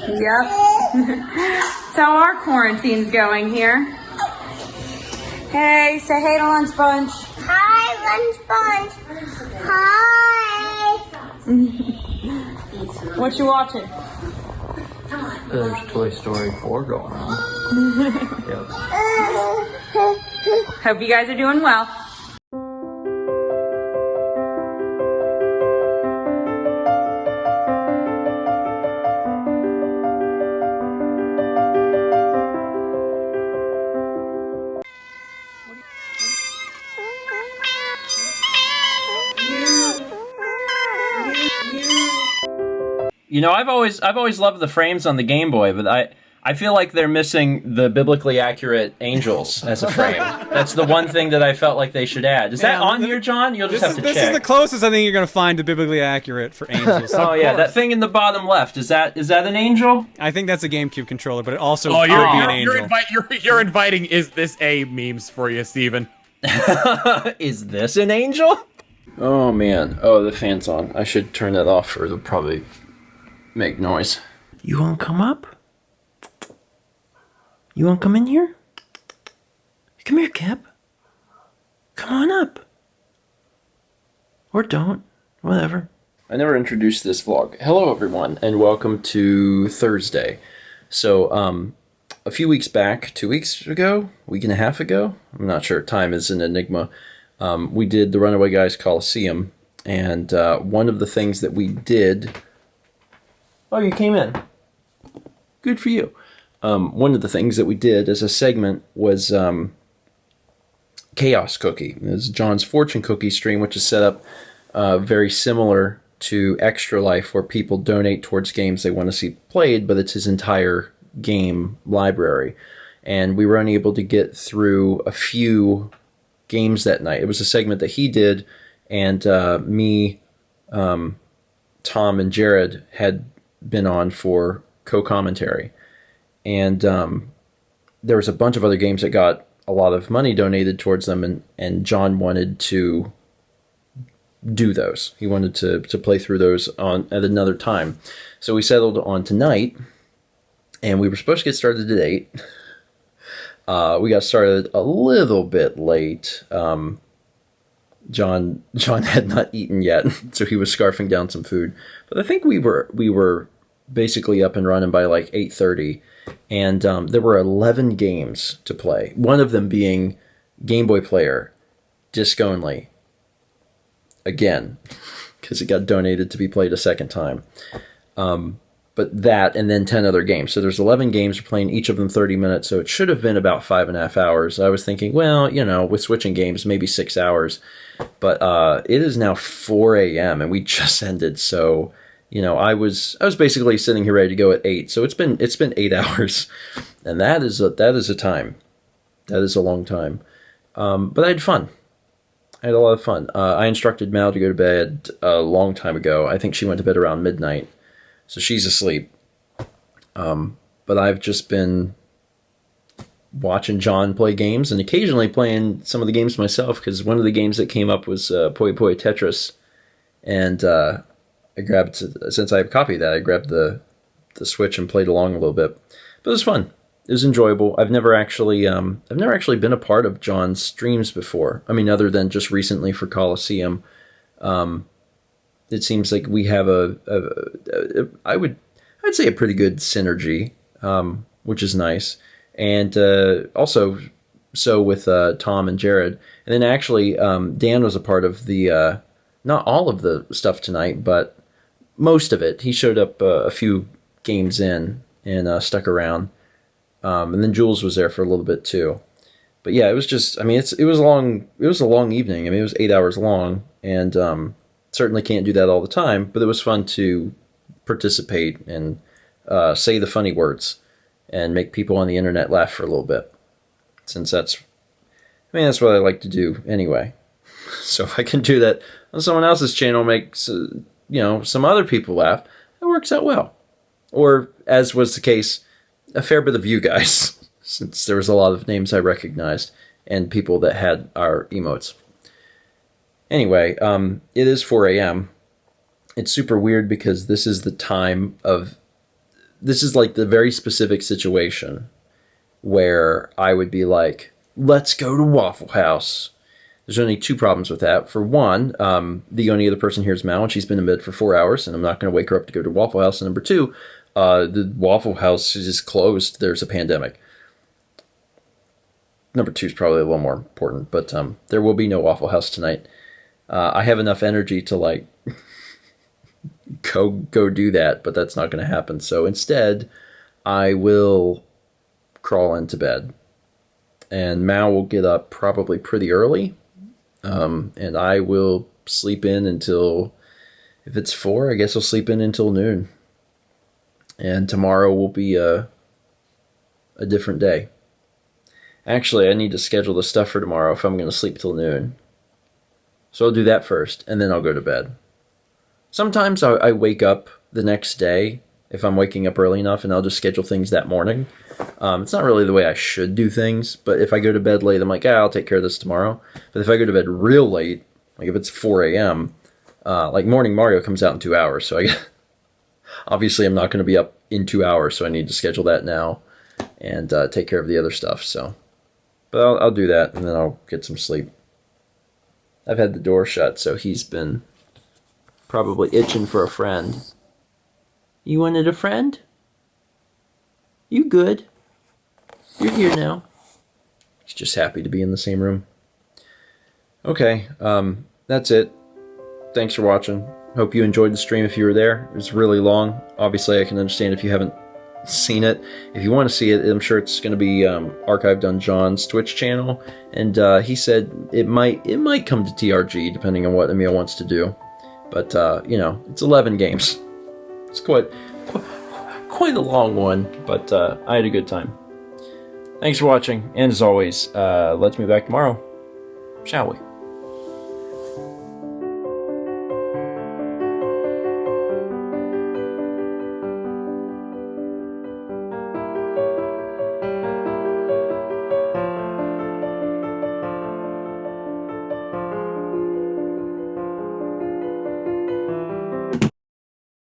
Yep. So our quarantine's going here. Hey, say hey to Lunch Bunch. Hi, Lunch Bunch. Hi. What you watching? There's Toy Story 4 going on. Yep. Hope you guys are doing well. You know, I've always loved the frames on the Game Boy, but I feel like they're missing the biblically accurate angels as a frame. That's the one thing that I felt like they should add. Is that on here, John? You'll just have to check. This is the closest I think you're going to find to biblically accurate for angels. Oh yeah, that thing in the bottom left. Is that an angel? I think that's a GameCube controller, but it also could be an angel. You're inviting. Is this a memes for you, Steven? Is this an angel? Oh man. Oh, the fan's on. I should turn that off or it'll probably make noise. You want to come up? You want to come in here? Come here, Cap. Come on up. Or don't. Whatever. I never introduced this vlog. Hello, everyone, and welcome to Thursday. So, a few weeks back, 2 weeks ago, week and a half ago, I'm not sure, time is an enigma, we did the Runaway Guys Colosseum, and one of the things that we did... Oh, you came in. Good for you. One of the things that we did as a segment was Chaos Cookie. It was John's Fortune Cookie stream, which is set up very similar to Extra Life, where people donate towards games they want to see played, but it's his entire game library. And we were unable to get through a few games that night. It was a segment that he did, and me, Tom, and Jerod had been on for co-commentary. And there was a bunch of other games that got a lot of money donated towards them, and John wanted to do those. He wanted to play through those at another time. So we settled on tonight, and we were supposed to get started at 8. We got started a little bit late. John had not eaten yet, so he was scarfing down some food. But I think we were basically up and running by like 8:30, and there were 11 games to play. One of them being Game Boy Player, disc only. Again, because it got donated to be played a second time. But that, and then 10 other games. So there's 11 games. We're playing each of them 30 minutes, so it should have been about 5.5 hours. I was thinking, well, you know, with switching games, maybe 6 hours. But it is now 4 a.m., and we just ended, so... You know, I was basically sitting here ready to go at 8, so it's been 8 hours, and that is a time. That is a long time. But I had fun. I had a lot of fun. I instructed Mal to go to bed a long time ago. I think she went to bed around midnight, so she's asleep. But I've just been watching John play games and occasionally playing some of the games myself, because one of the games that came up was Poi Poi Tetris, and I grabbed, since I have a copy of that, I grabbed the Switch and played along a little bit. But it was fun. It was enjoyable. I've never actually been a part of John's streams before. I mean, other than just recently for Colosseum. It seems like we have I'd say a pretty good synergy, which is nice. And also, so with Tom and Jerod. And then actually, Dan was a part of the, not all of the stuff tonight, but most of it. He showed up a few games in and stuck around. And then Jules was there for a little bit too. But yeah, it was just, I mean, it was a long evening. I mean, it was 8 hours long, and certainly can't do that all the time, but it was fun to participate and say the funny words and make people on the internet laugh for a little bit. Since that's what I like to do anyway. So if I can do that on someone else's channel, make some other people laugh, it works out well. Or, as was the case, a fair bit of you guys, since there was a lot of names I recognized and people that had our emotes. Anyway, it is 4 a.m. It's super weird because this is the time of this is like the very specific situation where I would be like, let's go to Waffle House. There's only two problems with that. For one, the only other person here is Mal, and she's been in bed for 4 hours, and I'm not going to wake her up to go to Waffle House. And number two, the Waffle House is closed. There's a pandemic. Number two is probably a little more important, but there will be no Waffle House tonight. I have enough energy to like go do that, but that's not going to happen. So instead, I will crawl into bed, and Mal will get up probably pretty early. And I will sleep in until, if it's 4, I guess I'll sleep in until noon. And tomorrow will be a different day. Actually, I need to schedule the stuff for tomorrow if I'm going to sleep till noon. So I'll do that first, and then I'll go to bed. Sometimes I wake up the next day, if I'm waking up early enough, and I'll just schedule things that morning. It's not really the way I should do things, but if I go to bed late, I'm like, I'll take care of this tomorrow. But if I go to bed real late, like if it's 4 a.m., like Morning Mario comes out in 2 hours, so obviously I'm not going to be up in 2 hours, so I need to schedule that now and take care of the other stuff. So, but I'll do that, and then I'll get some sleep. I've had the door shut, so he's been probably itching for a friend. You wanted a friend? You good? You're here now. He's just happy to be in the same room. Okay, that's it. Thanks for watching. Hope you enjoyed the stream if you were there. It was really long. Obviously, I can understand if you haven't seen it. If you want to see it, I'm sure it's going to be archived on John's Twitch channel. And he said it might come to TRG, depending on what Emil wants to do. But, you know, it's 11 games. It's quite a long one, but I had a good time. Thanks for watching, and as always, let's meet back tomorrow, shall we?